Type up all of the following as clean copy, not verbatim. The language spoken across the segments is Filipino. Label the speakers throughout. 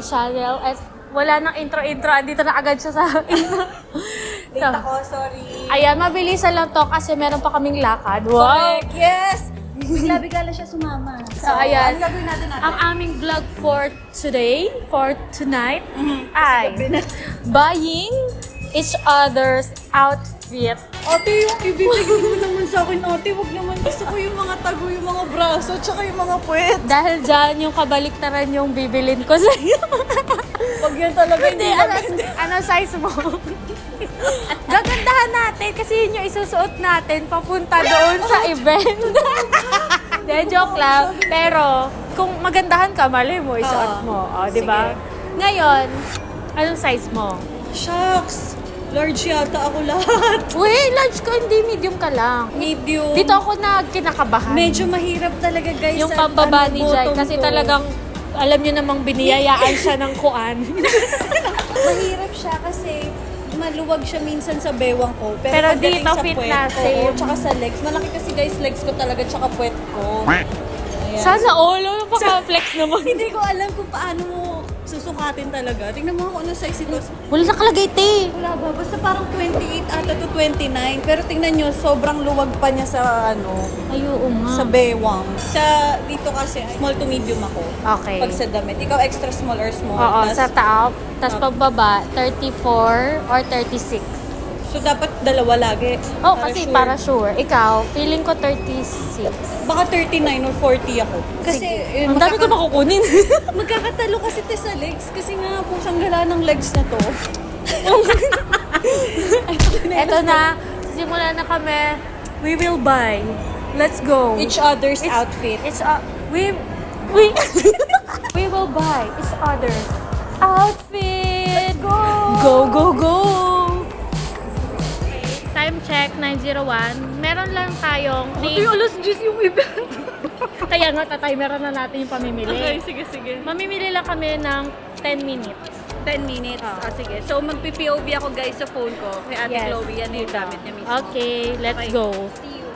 Speaker 1: my channel. At wala nang intro-intro. Dito na agad siya sa intro.
Speaker 2: Late ako, sorry.
Speaker 1: Ayan, mabilisan lang to kasi meron pa kaming lakad. Wow!
Speaker 2: Correct, yes! Bigla-bigla lang siya sumama.
Speaker 1: So, ayan.
Speaker 2: Ano gagawin natin?
Speaker 1: Ang aming vlog for today, for tonight, ay buying each other's outfit.
Speaker 2: Ate, yung ibibigay mo naman sa akin, ate, wag naman. Gusto ko yung mga tago, yung mga braso, tsaka yung mga puwet.
Speaker 1: Dahil dyan yung kabaliktaran yung bibilin ko sa'yo.
Speaker 2: Wag yan talaga,
Speaker 1: Hindi, ano size mo? Gagandahan natin kasi yun yung isusuot natin papunta doon sa event. De, joke lang. Pero, kung magandahan ka, mali mo, isuot mo. O, di ba? Ngayon, anong size mo?
Speaker 2: Shucks! Large yata ako lahat.
Speaker 1: Uy, large ko, hindi medium ka lang.
Speaker 2: Medium.
Speaker 1: Dito ako na kinakabahan.
Speaker 2: Medyo mahirap talaga, guys.
Speaker 1: Yung
Speaker 2: sa
Speaker 1: pambaba ni Jai
Speaker 2: bottom
Speaker 1: kasi
Speaker 2: ko.
Speaker 1: talagang alam nyo namang biniyayaan siya ng kuan.
Speaker 2: Mahirap siya kasi maluwag siya minsan sa bewang ko.
Speaker 1: Pero
Speaker 2: pagdating
Speaker 1: dito
Speaker 2: sa
Speaker 1: fit
Speaker 2: puwet
Speaker 1: na,
Speaker 2: ko,
Speaker 1: same.
Speaker 2: tsaka sa legs. Malaki kasi guys, legs ko talaga, tsaka puwet ko. Ayan.
Speaker 1: Sana all, ano pa flex naman.
Speaker 2: Hindi ko alam kung paano mo susukatin talaga. Tingnan mo kung ano size ito.
Speaker 1: Wala nakalagay, te.
Speaker 2: Wala ba? Basta parang 28 ata to 29. Pero tingnan nyo, sobrang luwag pa niya sa
Speaker 1: Ay, oo nga.
Speaker 2: sa bewang. Sa dito kasi, small to medium ako.
Speaker 1: Okay.
Speaker 2: Pag sa damit. Ikaw extra small or small?
Speaker 1: Oo,
Speaker 2: Tas-
Speaker 1: sa top. Tapos pagbaba, 34 or 36.
Speaker 2: So, dapat dalawa lagi.
Speaker 1: Oh, kasi para sure. Ikaw, feeling ko 36.
Speaker 2: Baka 39 or 40 ako. Kasi,
Speaker 1: Ang dami ko makukunin.
Speaker 2: magkakatalo kasi te sa legs. Kasi nga, pusang gala ng legs na to.
Speaker 1: Eto na, simula na kami. We will buy. Let's go.
Speaker 2: Each other's outfit.
Speaker 1: We we will buy each other's outfit.
Speaker 2: Let's go!
Speaker 1: Go, go, go! Time check, 9:01. Meron lang tayong...
Speaker 2: alas 10 yung event.
Speaker 1: Kaya nga, tatimeran na natin yung pamimili.
Speaker 2: sige, sige.
Speaker 1: Mamimili lang kami ng 10 minutes.
Speaker 2: 10 minutes.
Speaker 1: Oh.
Speaker 2: Sige. So, magpi-POV ako guys sa phone ko. Kay Ate
Speaker 1: Yes.
Speaker 2: Chloe, yan yung gamit niya mismo.
Speaker 1: Okay, let's
Speaker 2: Okay.
Speaker 1: go.
Speaker 2: See you.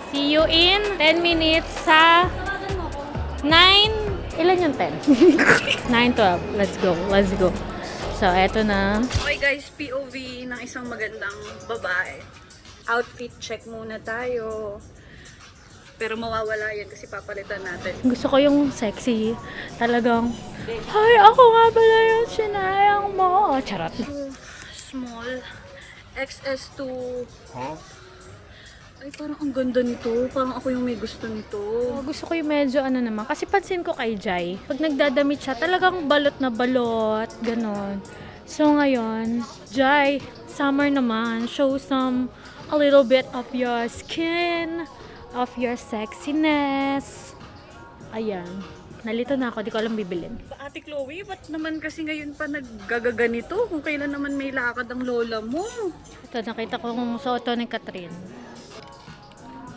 Speaker 1: See you in 10 minutes sa
Speaker 2: Tawagan mo ako.
Speaker 1: 9... Ilan yung 10? 9:12. Let's go. Let's go. So, eto na.
Speaker 2: Okay guys, POV ng isang magandang babae. Outfit check muna tayo. Pero mawawala yan kasi papalitan natin.
Speaker 1: Gusto ko yung sexy. Talagang, ay, ako nga pala yung sinayang mo. Oh, charot.
Speaker 2: Small. XS2. Ay, parang ang ganda nito. Parang ako yung may gusto nito.
Speaker 1: Oh, gusto ko yung medyo ano naman. Kasi pansin ko kay Jai, pag nagdadamit siya, talagang balot na balot. Ganon. So ngayon, Jai, summer naman. Show a little bit of your skin, of your sexiness. Ayan. Nalito na ako, di ko alam bibilin.
Speaker 2: Ate Chloe, ba't naman kasi ngayon pa naggagaganito? Kung kailan naman may lakad ang lola mo?
Speaker 1: Ito, nakita ko kung soto ni Catherine.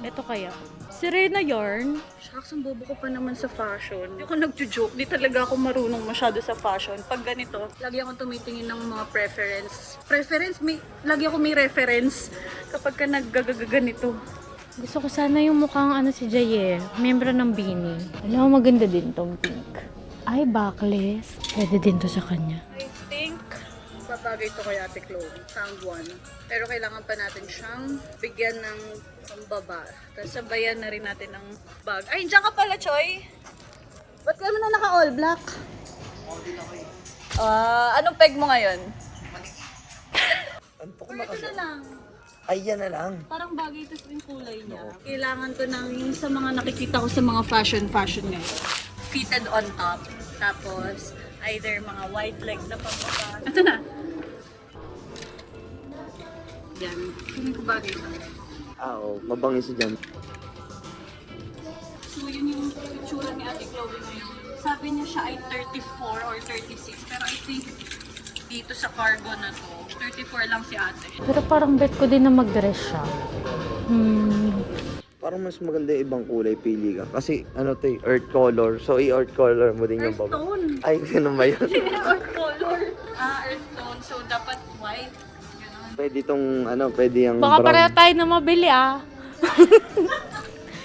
Speaker 1: Ito kaya. Si Reyna Yarn.
Speaker 2: Shucks, ang bobo ko pa naman sa fashion. Hindi ako nagjo-joke. Di talaga ako marunong masyado sa fashion. Pag ganito, lagi ako tumitingin ng mga preference. Lagi ako may reference kapag ka naggagaganito.
Speaker 1: Gusto ko sana yung mukhang ano si Jay eh. Membro ng Bini. Alam mo, maganda din tong pink. Ay, backless. Pwede din to sa kanya.
Speaker 2: I think babagay ito kay Ate Chloe. Found one. Pero kailangan pa natin siyang bigyan ng pambaba. Tapos sabayan na rin natin ng bag. Ay, dyan ka pala, Choy! Ba't ka na naka-all black? Anong peg mo ngayon?
Speaker 3: Anto ko
Speaker 2: Ito na lang.
Speaker 3: Ay, yan na lang.
Speaker 2: Parang bagay ito yung kulay niya. Kailangan ko ng yung sa mga nakikita ko sa mga fashion ngayon. Fitted on top. Tapos, either mga white leg na pambaba. Ito na. Yan. Feeling ko bagay ito.
Speaker 3: Oo, mabangis dyan.
Speaker 2: So, yun yung itsura ni Ate Chloe ngayon. Sabi niya siya ay 34 or 36. Pero I think dito sa cargo na to, 34 lang si ate.
Speaker 1: Pero parang bet ko din na mag-dress siya.
Speaker 3: Parang mas maganda yung ibang kulay, pili ka. Kasi ano to earth color. So, i-earth color mo din yung
Speaker 2: Earth
Speaker 3: baba.
Speaker 2: tone.
Speaker 3: Ay, ganun ba yun?
Speaker 2: Earth color. Earth tone. So, dapat white. Ganun.
Speaker 3: Pwede tong, pwede yung
Speaker 1: Baka
Speaker 3: brown.
Speaker 1: pareho tayo na mabili ah.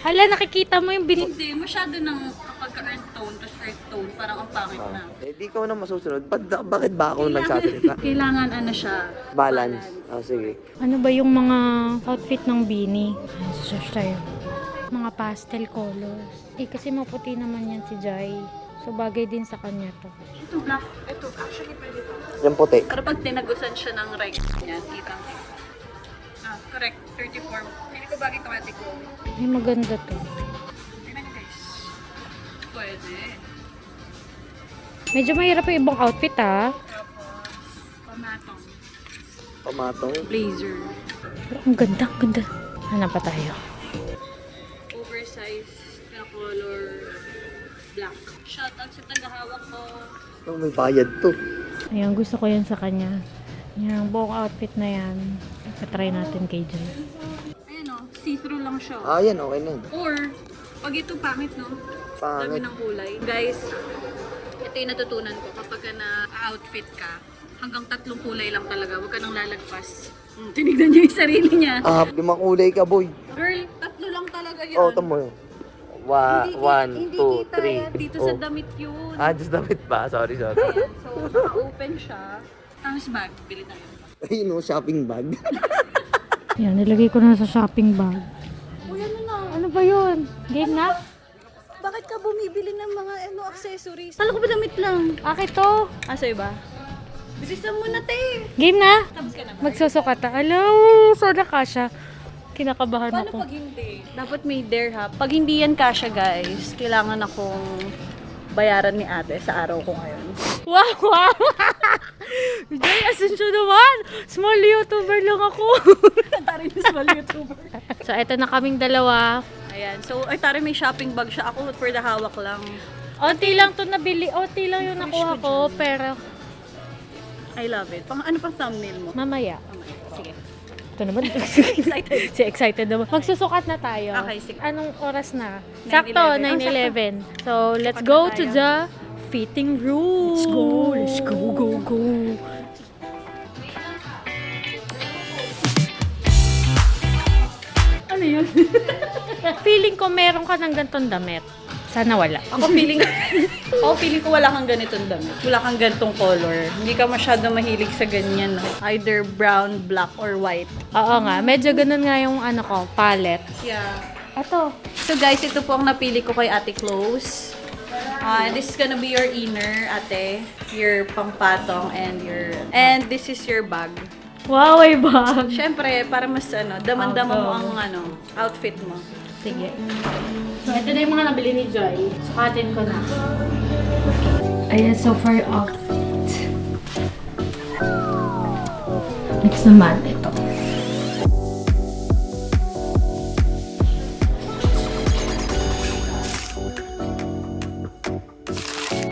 Speaker 1: Hala, nakikita mo yung
Speaker 2: Hindi, masyado ng kapag earth tone, tapos earth tone, parang ang pangit na.
Speaker 3: Eh, di ko na masusunod. Bakit ba ako nagsasalita?
Speaker 2: Kailangan ano siya,
Speaker 3: Balance. Ah, sige.
Speaker 1: Ano ba yung mga outfit ng Beanie? Search tayo. Mga pastel colors. Eh, kasi maputi naman yan si Jai. So, bagay din sa kanya to.
Speaker 2: Ito black, ito actually pwede to.
Speaker 3: Yung puti.
Speaker 2: Pero pag tinagusan siya ng right niya, kitang correct, 34. Hindi ko bagay ito ate ko.
Speaker 1: Ay, maganda to.
Speaker 2: Tingnan niyo guys. Pwede.
Speaker 1: Medyo mahirap yung ibang outfit, ah.
Speaker 2: Tapos, pamatong.
Speaker 3: Pamatong.
Speaker 2: Blazer.
Speaker 1: Pero ang ganda, ang ganda. Hanap pa tayo.
Speaker 2: Oversized na color black. Shoutout sa tagahawak ko.
Speaker 3: Oh, may bayad to.
Speaker 1: Ayan, gusto ko yan sa kanya. Yung buong outfit na yan. Try natin kay Jai.
Speaker 2: Ayan o, see-through lang siya.
Speaker 3: Ah, yan. Okay na yun.
Speaker 2: Or, pag ito pangit no? Dami
Speaker 3: Pangit.
Speaker 2: ng kulay. Guys, ito yung natutunan ko. Kapag na-outfit ka, hanggang 3 kulay lang talaga. Huwag ka nang lalagpas. Tinignan niyo yung sarili niya.
Speaker 3: Ah, 5 kulay ka, boy.
Speaker 2: Girl, 3 lang talaga yun.
Speaker 3: Oh, tamo yun.
Speaker 2: Hindi
Speaker 3: 1, 2,
Speaker 2: kita yan.
Speaker 3: 3.
Speaker 2: Dito sa damit yun.
Speaker 3: Ah, just damit ba? Sorry.
Speaker 2: Ayan, so naka-open siya. Tapos bag, bili tayo.
Speaker 3: Ayun o, shopping bag.
Speaker 1: Yan, nilagay ko na sa shopping bag.
Speaker 2: Uy, ano na?
Speaker 1: Ano ba yun? Game na?
Speaker 2: Bakit ka bumibili ng mga accessories? Kala ko ba damit lang?
Speaker 1: Akit to.
Speaker 2: Sa'yo ba? Bilisan mo na, te.
Speaker 1: Game na?
Speaker 2: Tapos ka na ba?
Speaker 1: Magsusukat ta. Alaw, soda kasha. Kinakabahan
Speaker 2: Paano
Speaker 1: ako.
Speaker 2: pag hindi? Dapat may dare ha. Pag hindi yan kasha guys, kailangan akong bayaran ni ate sa araw ko ngayon.
Speaker 1: Wow, wow! Jay, asensyo naman! Small YouTuber lang ako.
Speaker 2: Tari na small YouTuber.
Speaker 1: So, eto na kaming dalawa.
Speaker 2: Ayan. So, ay tari may shopping bag siya. Ako for the hawak lang.
Speaker 1: Onti lang to nabili. Onti lang yung nakuha ko. Pero,
Speaker 2: I love it. Ano pang thumbnail mo?
Speaker 1: mamaya.
Speaker 2: Sige.
Speaker 1: Ito naman.
Speaker 2: Excited.
Speaker 1: Si excited naman. Magsusukat na tayo.
Speaker 2: Okay, sige.
Speaker 1: Anong oras na?
Speaker 2: 9:11.
Speaker 1: Sakto,
Speaker 2: Oh,
Speaker 1: 9:11. So, let's
Speaker 2: Sukat
Speaker 1: go
Speaker 2: na
Speaker 1: to
Speaker 2: tayo.
Speaker 1: the fitting room.
Speaker 2: Let's go.
Speaker 1: Let's go, go, go.
Speaker 2: Ano yun?
Speaker 1: Feeling ko meron ka ng gantong damit. Sana wala.
Speaker 2: Ako feeling ko wala kang ganitong damit. Wala kang ganitong color. Hindi ka masyado mahilig sa ganyan. No? Either brown, black, or white.
Speaker 1: Oo nga, medyo ganun nga yung ano ko, palette.
Speaker 2: Yeah.
Speaker 1: Ito.
Speaker 2: So guys, ito po ang napili ko kay Ate Close. This is gonna be your inner, ate. Your pangpatong and this is your bag.
Speaker 1: Wow, ay bag.
Speaker 2: Syempre, para mas daman-dama mo ang outfit mo.
Speaker 1: Sige. So, ito na yung mga nabili ni Joy. Sukatin ko na. Ayan, so for outfit. Next naman, ito.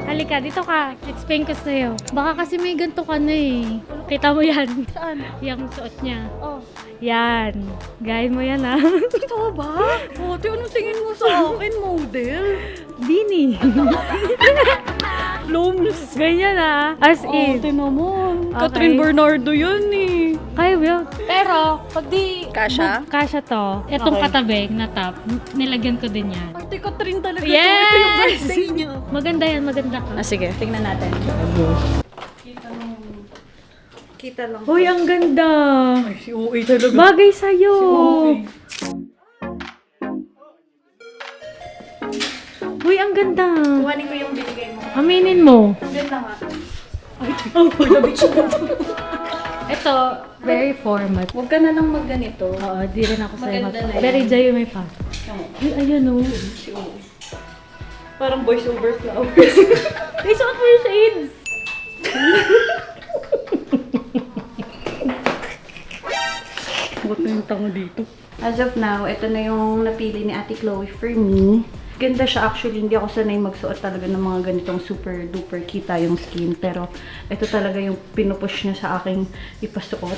Speaker 1: Halika, dito ka. Explain ko sa'yo. Baka kasi may ganito ka na eh. Kita mo yan.
Speaker 2: Saan?
Speaker 1: Yung suot niya.
Speaker 2: Oh.
Speaker 1: Yan. Gayin mo yan ah.
Speaker 2: Ito ba? Ate, anong tingin mo sa akin, model?
Speaker 1: Beanie.
Speaker 2: Looms.
Speaker 1: Ganyan ah. As in.
Speaker 2: Ate naman.
Speaker 1: Okay.
Speaker 2: Catherine Bernardo yan eh.
Speaker 1: Kaya will. Pero, pag di...
Speaker 2: Kasha?
Speaker 1: Kasha to. Itong
Speaker 2: Okay.
Speaker 1: katabing na top, nilagyan ko din yan.
Speaker 2: Ate Catherine talaga.
Speaker 1: Yes!
Speaker 2: Ito yung birthday niya.
Speaker 1: Maganda yan, maganda ka.
Speaker 2: Sige, tingnan natin. Kita lang.
Speaker 1: Uy, ang ganda.
Speaker 2: Ay, si OA talaga.
Speaker 1: Bagay sa'yo. Uy, ang ganda.
Speaker 2: Kuhanin ko yung binigay mo.
Speaker 1: Aminin mo.
Speaker 2: Ganda nga.
Speaker 1: Ito, very formal.
Speaker 2: Huwag ka na lang magganito.
Speaker 1: Oo, di rin ako sa'yo
Speaker 2: Maganda na yan.
Speaker 1: Very Jayo may pa. Uy, ayan o.
Speaker 2: Si OA. Parang voice over flowers.
Speaker 1: Ay, suot mo yung shades.
Speaker 2: Ba't na yung tango dito? As of now, ito na yung napili ni Ate Chloe for me. Ganda siya actually. Hindi ako sanay magsuot talaga ng mga ganitong super duper kita yung skin. Pero ito talaga yung pinupush niya sa aking ipasuot.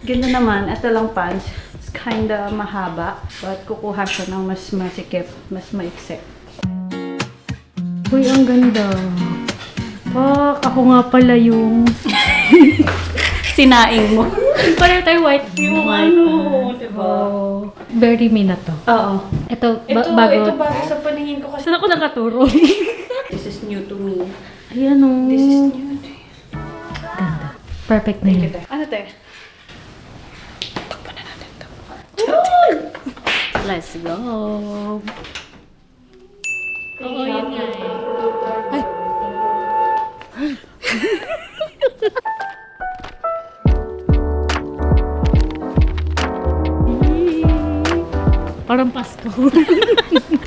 Speaker 2: Ganda naman. Ito lang pants. It's kinda mahaba. But kukuha siya ng mas masikip, mas maiksik.
Speaker 1: Uy, ang ganda. Fuck, ako nga pala yung...
Speaker 2: Sinaing mo.
Speaker 1: Pareho tayo white.
Speaker 2: Yung
Speaker 1: white.
Speaker 2: ano, diba?
Speaker 1: Oh. Very me na to.
Speaker 2: Oo.
Speaker 1: Ito,
Speaker 2: Ito
Speaker 1: bago.
Speaker 2: bago sa paningin ko kasi
Speaker 1: Saan ako nakaturo?
Speaker 2: this is new to me.
Speaker 1: Ayan o.
Speaker 2: This is new.
Speaker 1: Ganda. Perfect na yun.
Speaker 2: Ano te?
Speaker 1: Let's go. Oo, yun nga eh. Ay! Parang Pasko.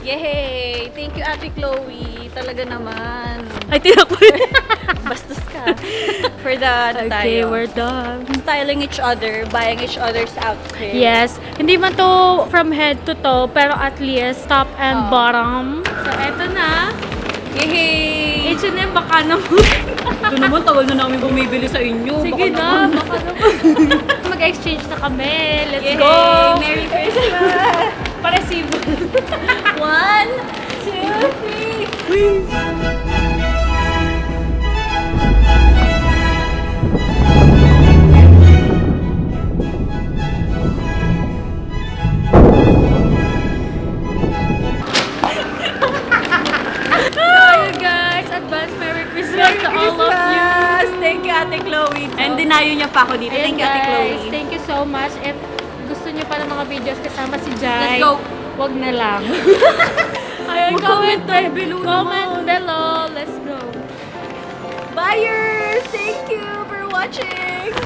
Speaker 2: Yay! Thank you, Ate Chloe. Talaga naman.
Speaker 1: Ay, tiyak ko rin.
Speaker 2: Bastos ka. For the
Speaker 1: Okay,
Speaker 2: tayo.
Speaker 1: we're done.
Speaker 2: Styling each other, buying each other's outfit.
Speaker 1: Yes. Hindi man to from head to toe, pero at least top and bottom. So, eto na.
Speaker 2: Yay!
Speaker 1: H&M, baka naman.
Speaker 2: Ito naman, tagal na namin bumibili sa inyo.
Speaker 1: Sige na, baka naman. Mag-exchange na kami. Let's
Speaker 2: Yay!
Speaker 1: go!
Speaker 2: Merry Christmas!
Speaker 1: Paresibo.
Speaker 2: 1, 2, 3.
Speaker 1: Ayun guys, advance Merry Christmas to all of you.
Speaker 2: Thank you, Ate Chloe. And dinayo niya pa ako dito.
Speaker 1: Ayan
Speaker 2: Thank you, Ate Chloe.
Speaker 1: guys, thank you so much. If gusto niyo pa ng mga videos kasama si Jai,
Speaker 2: Let's go.
Speaker 1: wag na lang. Ayun,
Speaker 2: Mag-comment down below
Speaker 1: comment
Speaker 2: naman.
Speaker 1: below. Let's go.
Speaker 2: Buyers! Thank you for watching!